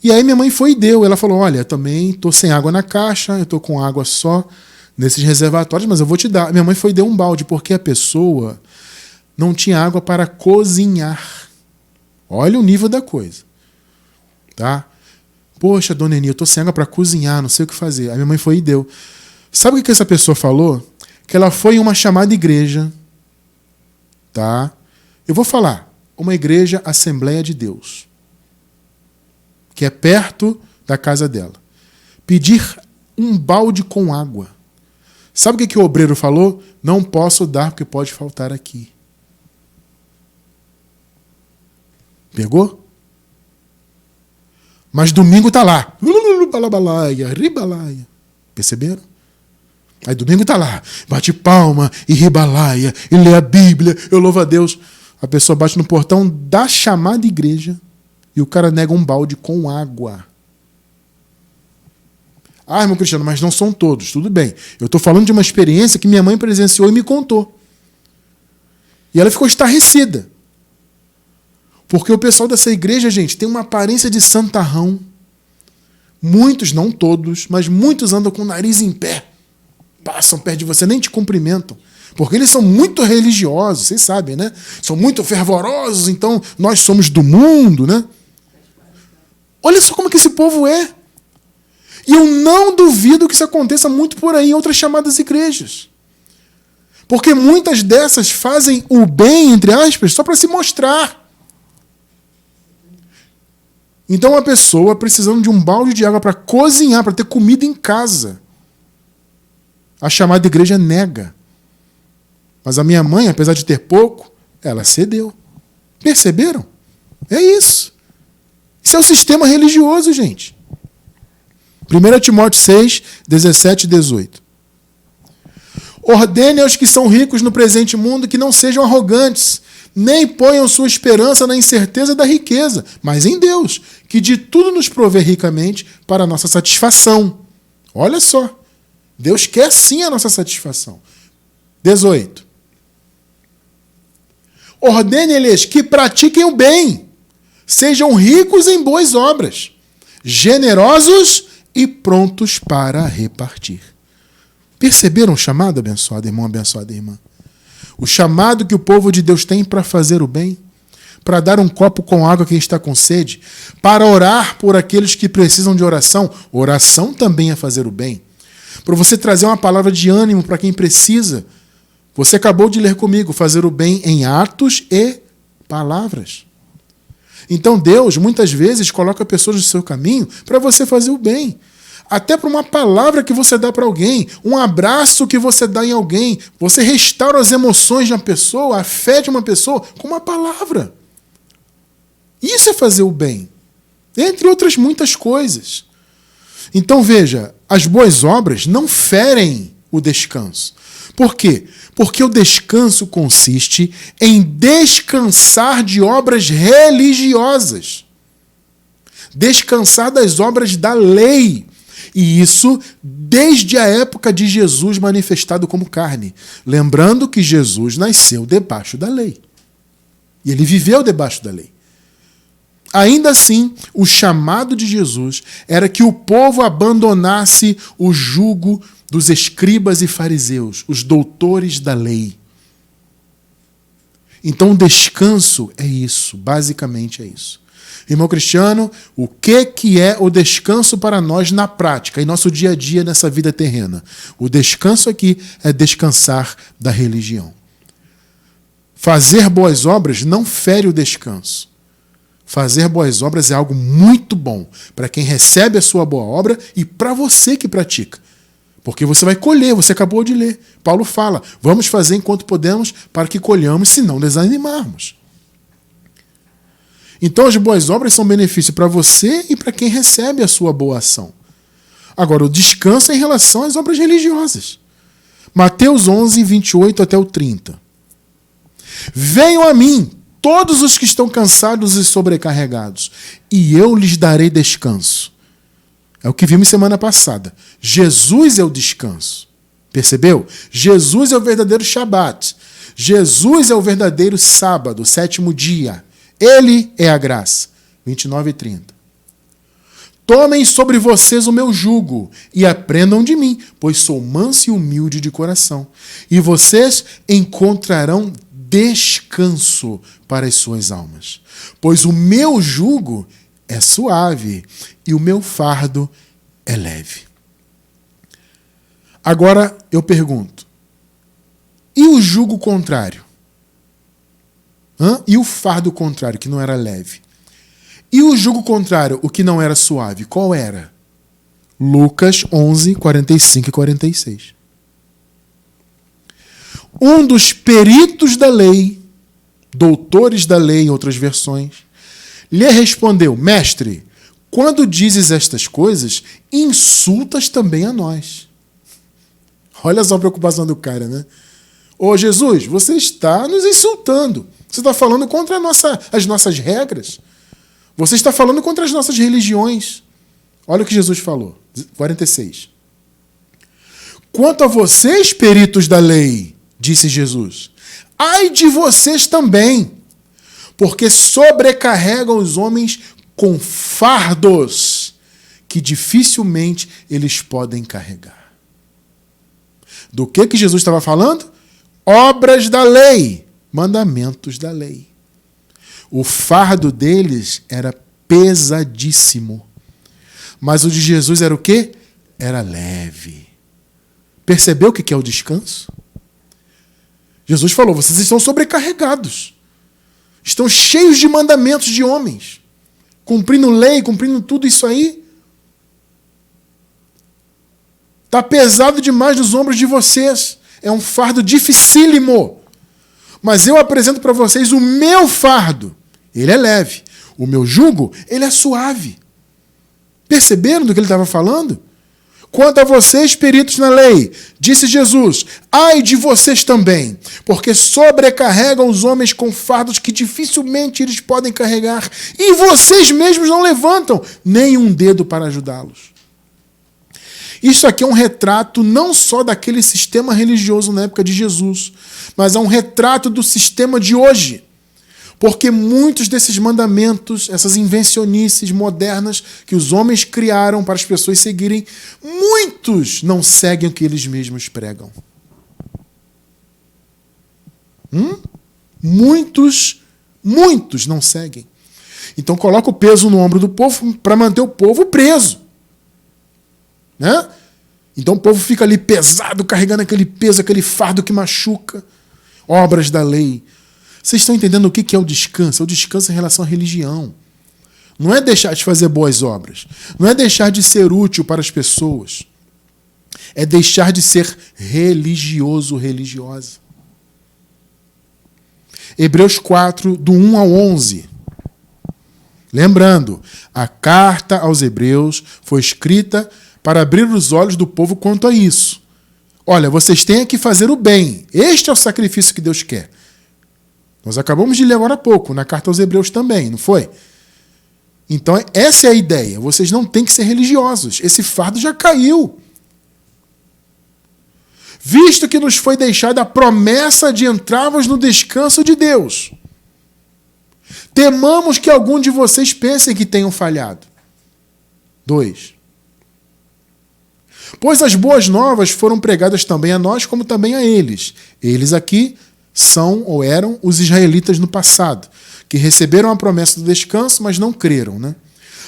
E aí minha mãe foi e deu. Ela falou, olha, também estou sem água na caixa, eu estou com água só nesses reservatórios, mas eu vou te dar. Minha mãe foi e deu um balde, porque a pessoa não tinha água para cozinhar. Olha o nível da coisa. Tá? Poxa, dona Eni, eu estou sem água para cozinhar, não sei o que fazer. Aí minha mãe foi e deu. Sabe o que essa pessoa falou? Que ela foi em uma chamada igreja. Tá? Eu vou falar. Uma igreja Assembleia de Deus. Que é perto da casa dela. Pedir um balde com água. Sabe o que o obreiro falou? Não posso dar porque pode faltar aqui. Pegou? Mas domingo está lá. Ribalaia. Perceberam? Aí domingo está lá. Bate palma e ribalaia. E lê a Bíblia. Eu louvo a Deus. A pessoa bate no portão da chamada igreja. E o cara nega um balde com água. Ah, irmão Cristiano, mas não são todos. Tudo bem. Eu estou falando de uma experiência que minha mãe presenciou e me contou. E ela ficou estarrecida. Porque o pessoal dessa igreja, gente, tem uma aparência de santarrão. Muitos, não todos, mas muitos andam com o nariz em pé. Passam perto de você, nem te cumprimentam. Porque eles são muito religiosos, vocês sabem, né? São muito fervorosos, então nós somos do mundo, né? Olha só como que esse povo é. E eu não duvido que isso aconteça muito por aí em outras chamadas igrejas. Porque muitas dessas fazem o bem, entre aspas, só para se mostrar. Então uma pessoa precisando de um balde de água para cozinhar, para ter comida em casa. A chamada igreja nega. Mas a minha mãe, apesar de ter pouco, ela cedeu. Perceberam? É isso. Isso é o sistema religioso, gente. 1 Timóteo 6, 17 e 18. Ordene aos que são ricos no presente mundo que não sejam arrogantes, nem ponham sua esperança na incerteza da riqueza, mas em Deus, que de tudo nos provê ricamente para a nossa satisfação. Olha só. Deus quer sim a nossa satisfação. 18. Ordene-lhes que pratiquem o bem, sejam ricos em boas obras, generosos e prontos para repartir. Perceberam o chamado, abençoado irmão, abençoada irmã? O chamado que o povo de Deus tem para fazer o bem, para dar um copo com água a quem está com sede, para orar por aqueles que precisam de oração. Oração também é fazer o bem. Para você trazer uma palavra de ânimo para quem precisa. Você acabou de ler comigo, fazer o bem em atos e palavras. Então Deus, muitas vezes, coloca pessoas no seu caminho para você fazer o bem. Até para uma palavra que você dá para alguém, um abraço que você dá em alguém. Você restaura as emoções de uma pessoa, a fé de uma pessoa com uma palavra. Isso é fazer o bem. Entre outras muitas coisas. Então veja, as boas obras não ferem o descanso. Por quê? Porque o descanso consiste em descansar de obras religiosas. Descansar das obras da lei. E isso desde a época de Jesus manifestado como carne. Lembrando que Jesus nasceu debaixo da lei. E ele viveu debaixo da lei. Ainda assim, o chamado de Jesus era que o povo abandonasse o jugo dos escribas e fariseus, os doutores da lei. Então, o descanso é isso, basicamente é isso. Irmão Cristiano, o que é o descanso para nós na prática, em nosso dia a dia, nessa vida terrena? O descanso aqui é descansar da religião. Fazer boas obras não fere o descanso. Fazer boas obras é algo muito bom para quem recebe a sua boa obra e para você que pratica. Porque você vai colher, você acabou de ler. Paulo fala, vamos fazer enquanto podemos para que colhamos se não desanimarmos. Então as boas obras são benefício para você e para quem recebe a sua boa ação. Agora, o descanso é em relação às obras religiosas. Mateus 11, 28 até o 30. Venham a mim, todos os que estão cansados e sobrecarregados, e eu lhes darei descanso. É o que vimos semana passada. Jesus é o descanso. Percebeu? Jesus é o verdadeiro Shabat. Jesus é o verdadeiro sábado, o sétimo dia. Ele é a graça. 29 e 30. Tomem sobre vocês o meu jugo e aprendam de mim, pois sou manso e humilde de coração. E vocês encontrarão descanso para as suas almas. Pois o meu jugo é suave e o meu fardo é leve. Agora eu pergunto, e o jugo contrário? E o fardo contrário, que não era leve? E o jugo contrário, o que não era suave, qual era? Lucas 11, 45 e 46. Um dos peritos da lei, doutores da lei em outras versões, lhe respondeu, mestre, quando dizes estas coisas, insultas também a nós. Olha só a preocupação do cara, né? Ô Jesus, você está nos insultando. Você está falando contra as nossas regras. Você está falando contra as nossas religiões. Olha o que Jesus falou. 46. Quanto a vocês, peritos da lei, disse Jesus, ai de vocês também, porque sobrecarregam os homens com fardos que dificilmente eles podem carregar. Do que Jesus estava falando? obras da lei, mandamentos da lei. O fardo deles era pesadíssimo. Mas o de Jesus era o quê? Era leve. Percebeu o que é o descanso? Jesus falou, vocês estão sobrecarregados. Estão cheios de mandamentos de homens. Cumprindo lei, cumprindo tudo isso aí. Está pesado demais nos ombros de vocês. É um fardo dificílimo. Mas eu apresento para vocês o meu fardo. Ele é leve. O meu jugo, ele é suave. Perceberam do que ele estava falando? Quanto a vocês, peritos na lei, disse Jesus, ai de vocês também, porque sobrecarregam os homens com fardos que dificilmente eles podem carregar, e vocês mesmos não levantam nem um dedo para ajudá-los. Isso aqui é um retrato não só daquele sistema religioso na época de Jesus, mas é um retrato do sistema de hoje. Porque muitos desses mandamentos, essas invencionices modernas que os homens criaram para as pessoas seguirem, muitos não seguem o que eles mesmos pregam. Muitos não seguem. Então coloca o peso no ombro do povo para manter o povo preso. Né? Então o povo fica ali pesado, carregando aquele peso, aquele fardo que machuca. Obras da lei. Vocês estão entendendo o que é o descanso? É o descanso em relação à religião. Não é deixar de fazer boas obras. Não é deixar de ser útil para as pessoas. É deixar de ser religioso, religiosa. Hebreus 4, do 1 ao 11. Lembrando, a carta aos Hebreus foi escrita para abrir os olhos do povo quanto a isso. Olha, vocês têm que fazer o bem. Este é o sacrifício que Deus quer. Nós acabamos de ler agora há pouco, na carta aos Hebreus também, não foi? Então, essa é a ideia. Vocês não têm que ser religiosos. Esse fardo já caiu. Visto que nos foi deixada a promessa de entrarmos no descanso de Deus. Temamos que algum de vocês pensem que tenham falhado. 2. Pois as boas novas foram pregadas também a nós, como também a eles. Eles aqui são ou eram os israelitas no passado, que receberam a promessa do descanso, mas não creram. Né?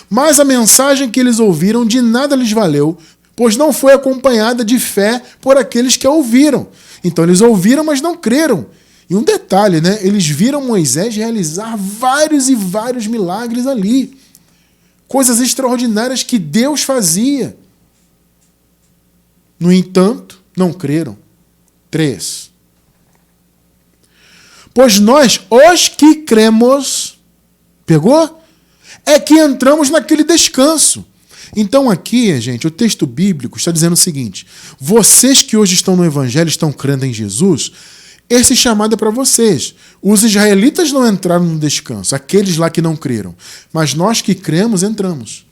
Mas a mensagem que eles ouviram de nada lhes valeu, pois não foi acompanhada de fé por aqueles que a ouviram. Então eles ouviram, mas não creram. E um detalhe, né? Eles viram Moisés realizar vários e vários milagres ali. Coisas extraordinárias que Deus fazia. No entanto, não creram. 3. Pois nós, os que cremos, pegou? É que entramos naquele descanso. Então aqui, gente, o texto bíblico está dizendo o seguinte, vocês que hoje estão no Evangelho, estão crendo em Jesus, esse chamado é para vocês. Os israelitas não entraram no descanso, aqueles lá que não creram. Mas nós que cremos, entramos.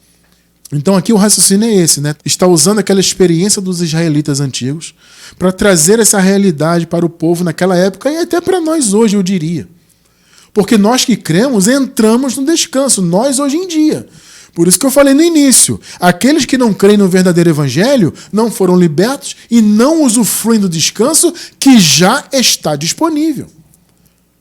Então aqui o raciocínio é esse, né? Está usando aquela experiência dos israelitas antigos para trazer essa realidade para o povo naquela época e até para nós hoje, eu diria. Porque nós que cremos, entramos no descanso, nós hoje em dia. Por isso que eu falei no início, aqueles que não creem no verdadeiro evangelho não foram libertos e não usufruem do descanso que já está disponível.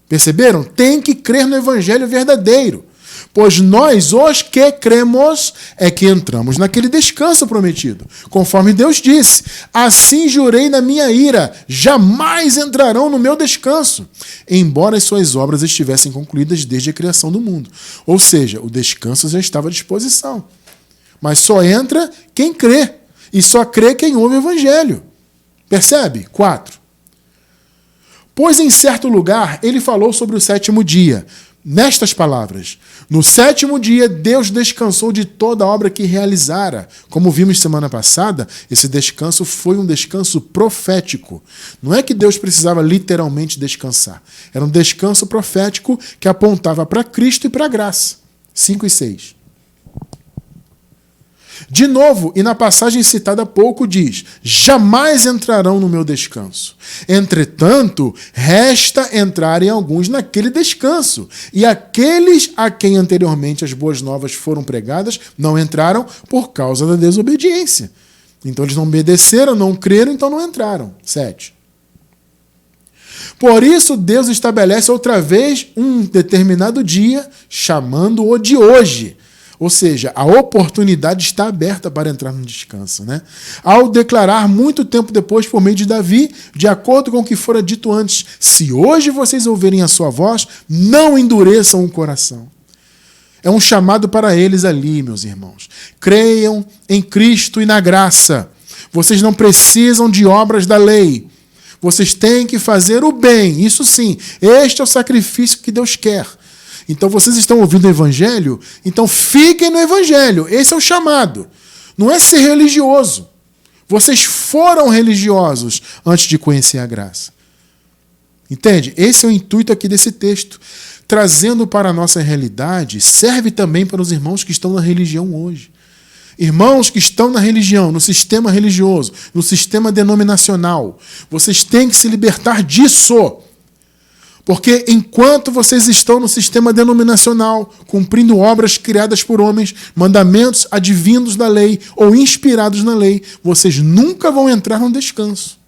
Perceberam? Tem que crer no evangelho verdadeiro. Pois nós, os que cremos, é que entramos naquele descanso prometido. Conforme Deus disse, assim jurei na minha ira, jamais entrarão no meu descanso, embora as suas obras estivessem concluídas desde a criação do mundo. Ou seja, o descanso já estava à disposição. Mas só entra quem crê, e só crê quem ouve o evangelho. Percebe? 4. Pois em certo lugar ele falou sobre o sétimo dia, nestas palavras, no sétimo dia Deus descansou de toda a obra que realizara. Como vimos semana passada, esse descanso foi um descanso profético. Não é que Deus precisava literalmente descansar. Era um descanso profético que apontava para Cristo e para a graça. 5 e 6. De novo, e na passagem citada há pouco diz, jamais entrarão no meu descanso. Entretanto, resta entrarem alguns naquele descanso. E aqueles a quem anteriormente as boas novas foram pregadas, não entraram por causa da desobediência. Então eles não obedeceram, não creram, então não entraram. 7. Por isso Deus estabelece outra vez um determinado dia, chamando-o de hoje. Ou seja, a oportunidade está aberta para entrar no descanso, né? Ao declarar muito tempo depois, por meio de Davi, de acordo com o que fora dito antes, se hoje vocês ouvirem a sua voz, não endureçam o coração. É um chamado para eles ali, meus irmãos. Creiam em Cristo e na graça. Vocês não precisam de obras da lei. Vocês têm que fazer o bem. Isso sim, este é o sacrifício que Deus quer. Então vocês estão ouvindo o Evangelho? Então fiquem no Evangelho. Esse é o chamado. Não é ser religioso. Vocês foram religiosos antes de conhecer a graça. Entende? Esse é o intuito aqui desse texto. Trazendo para a nossa realidade, serve também para os irmãos que estão na religião hoje. Irmãos que estão na religião, no sistema religioso, no sistema denominacional, vocês têm que se libertar disso. Porque enquanto vocês estão no sistema denominacional, cumprindo obras criadas por homens, mandamentos advindos da lei ou inspirados na lei, vocês nunca vão entrar no descanso.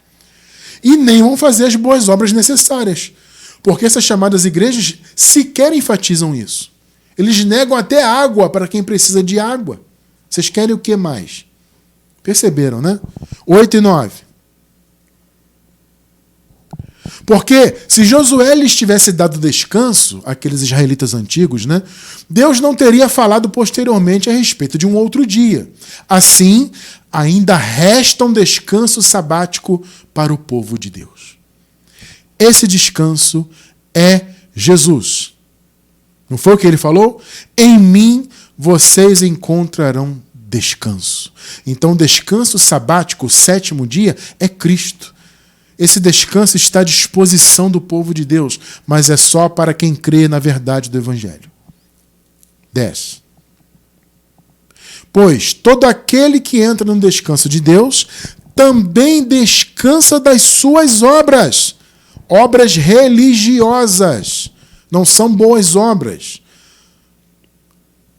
E nem vão fazer as boas obras necessárias. Porque essas chamadas igrejas sequer enfatizam isso. Eles negam até água para quem precisa de água. Vocês querem o que mais? Perceberam, né? 8 e 9. Porque se Josué lhes tivesse dado descanso, aqueles israelitas antigos, né? Deus não teria falado posteriormente a respeito de um outro dia. Assim, ainda resta um descanso sabático para o povo de Deus. Esse descanso é Jesus. Não foi o que ele falou? Em mim vocês encontrarão descanso. Então, o descanso sabático, o 7º dia, é Cristo. Esse descanso está à disposição do povo de Deus, mas é só para quem crê na verdade do Evangelho. 10. Pois todo aquele que entra no descanso de Deus também descansa das suas obras. Obras religiosas. Não são boas obras.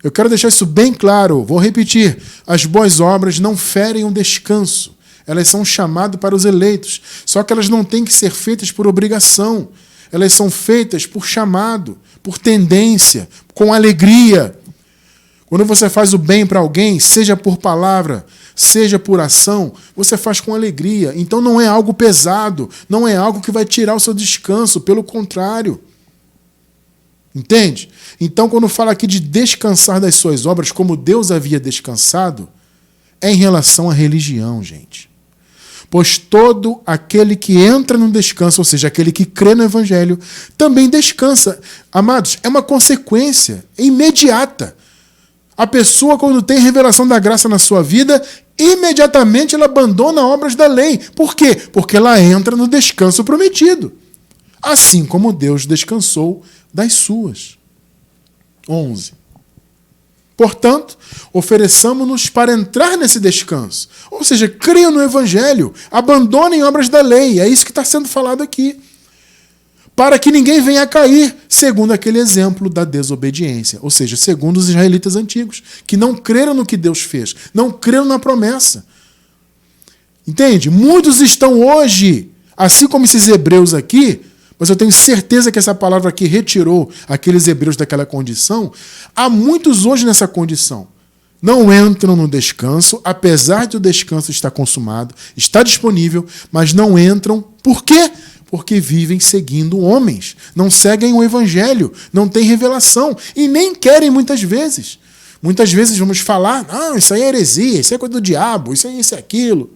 Eu quero deixar isso bem claro. Vou repetir. As boas obras não ferem o descanso. Elas são um chamado para os eleitos. Só que elas não têm que ser feitas por obrigação. Elas são feitas por chamado, por tendência, com alegria. Quando você faz o bem para alguém, seja por palavra, seja por ação, você faz com alegria. Então não é algo pesado, não é algo que vai tirar o seu descanso, pelo contrário. Entende? Então quando fala aqui de descansar das suas obras, como Deus havia descansado, é em relação à religião, gente. Pois todo aquele que entra no descanso, ou seja, aquele que crê no Evangelho, também descansa. Amados, é uma consequência imediata. A pessoa, quando tem revelação da graça na sua vida, imediatamente ela abandona obras da lei. Por quê? Porque ela entra no descanso prometido. Assim como Deus descansou das suas. 11. Portanto, ofereçamos-nos para entrar nesse descanso. Ou seja, creiam no Evangelho, abandonem obras da lei. É isso que está sendo falado aqui. Para que ninguém venha a cair, segundo aquele exemplo da desobediência. Ou seja, segundo os israelitas antigos, que não creram no que Deus fez, não creram na promessa. Entende? Muitos estão hoje, assim como esses hebreus aqui, mas eu tenho certeza que essa palavra aqui retirou aqueles hebreus daquela condição. Há muitos hoje nessa condição. Não entram no descanso, apesar de o descanso estar consumado, está disponível, mas não entram. Por quê? Porque vivem seguindo homens, não seguem o Evangelho, não têm revelação e nem querem muitas vezes. Muitas vezes vamos falar, não, isso aí é heresia, isso é coisa do diabo, isso é isso e aquilo.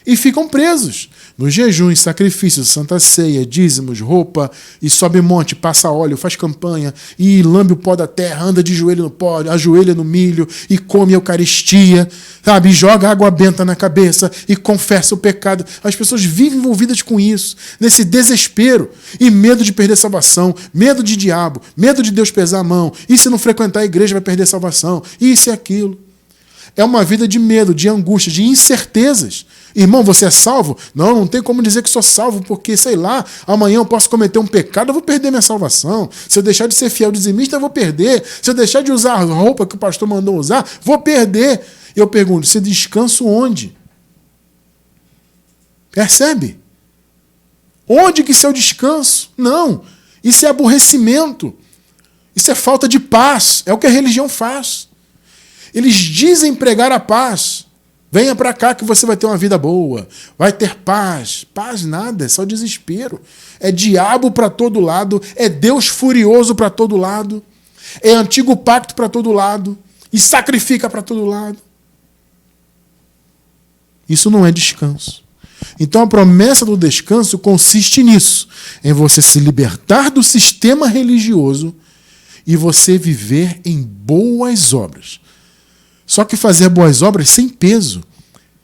E ficam presos nos jejuns, sacrifícios, santa ceia, dízimos, roupa, e sobe monte, passa óleo, faz campanha, e lambe o pó da terra, anda de joelho no pó, ajoelha no milho, e come a Eucaristia, sabe? E joga água benta na cabeça, e confessa o pecado. As pessoas vivem envolvidas com isso, nesse desespero, e medo de perder salvação, medo de diabo, medo de Deus pesar a mão, e se não frequentar a igreja vai perder salvação, isso e aquilo. É uma vida de medo, de angústia, de incertezas. Irmão, você é salvo? Não, não tem como dizer que sou salvo, porque, sei lá, amanhã eu posso cometer um pecado, eu vou perder minha salvação. Se eu deixar de ser fiel dizimista, eu vou perder. Se eu deixar de usar a roupa que o pastor mandou usar, vou perder. E eu pergunto, você descansa onde? Percebe? Onde que isso é o descanso? Não. Isso é aborrecimento. Isso é falta de paz. É o que a religião faz. Eles dizem pregar a paz. Venha para cá que você vai ter uma vida boa. Vai ter paz. Paz nada, é só desespero. É diabo para todo lado. É Deus furioso para todo lado. É antigo pacto para todo lado. E sacrifica para todo lado. Isso não é descanso. Então a promessa do descanso consiste nisso. Em você se libertar do sistema religioso e você viver em boas obras. Só que fazer boas obras sem peso,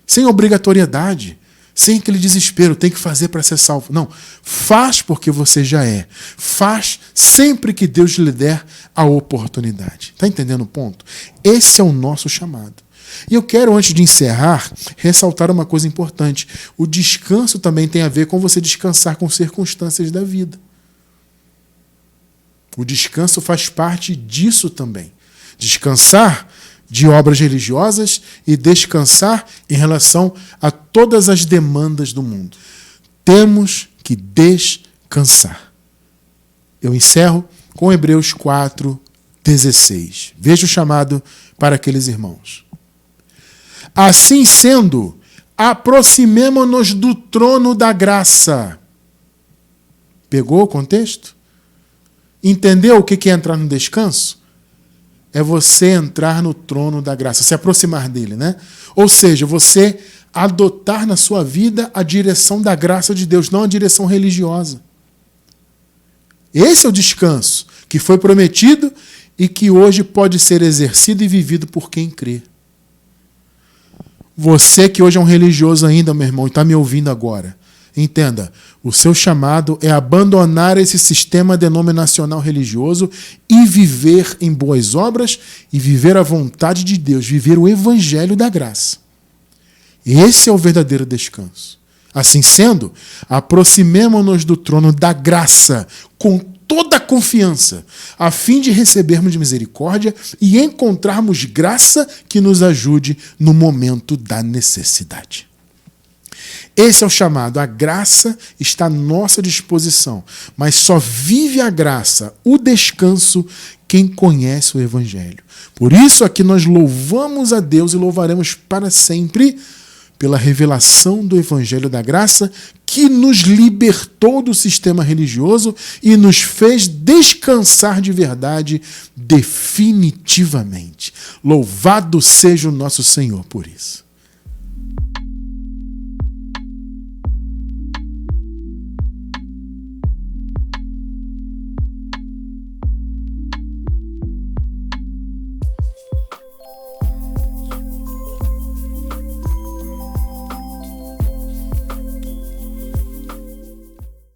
sem obrigatoriedade, sem aquele desespero, tem que fazer para ser salvo. Não, faz porque você já é. Faz sempre que Deus lhe der a oportunidade. Está entendendo o ponto? Esse é o nosso chamado. E eu quero, antes de encerrar, ressaltar uma coisa importante. O descanso também tem a ver com você descansar com circunstâncias da vida. O descanso faz parte disso também. Descansar de obras religiosas e descansar em relação a todas as demandas do mundo. Temos que descansar. Eu encerro com Hebreus 4:16. Veja o chamado para aqueles irmãos. Assim sendo, aproximemo-nos do trono da graça. Pegou o contexto? Entendeu o que é entrar no descanso? É você entrar no trono da graça, se aproximar dele, né? Ou seja, você adotar na sua vida a direção da graça de Deus, não a direção religiosa. Esse é o descanso que foi prometido e que hoje pode ser exercido e vivido por quem crê. Você que hoje é um religioso ainda, meu irmão, e está me ouvindo agora, entenda, o seu chamado é abandonar esse sistema denominacional religioso e viver em boas obras e viver a vontade de Deus, viver o evangelho da graça. Esse é o verdadeiro descanso. Assim sendo, aproximemo-nos do trono da graça com toda a confiança, a fim de recebermos misericórdia e encontrarmos graça que nos ajude no momento da necessidade. Esse é o chamado. A graça está à nossa disposição, mas só vive a graça, o descanso, quem conhece o Evangelho. Por isso aqui nós louvamos a Deus e louvaremos para sempre pela revelação do Evangelho da Graça que nos libertou do sistema religioso e nos fez descansar de verdade definitivamente. Louvado seja o nosso Senhor por isso.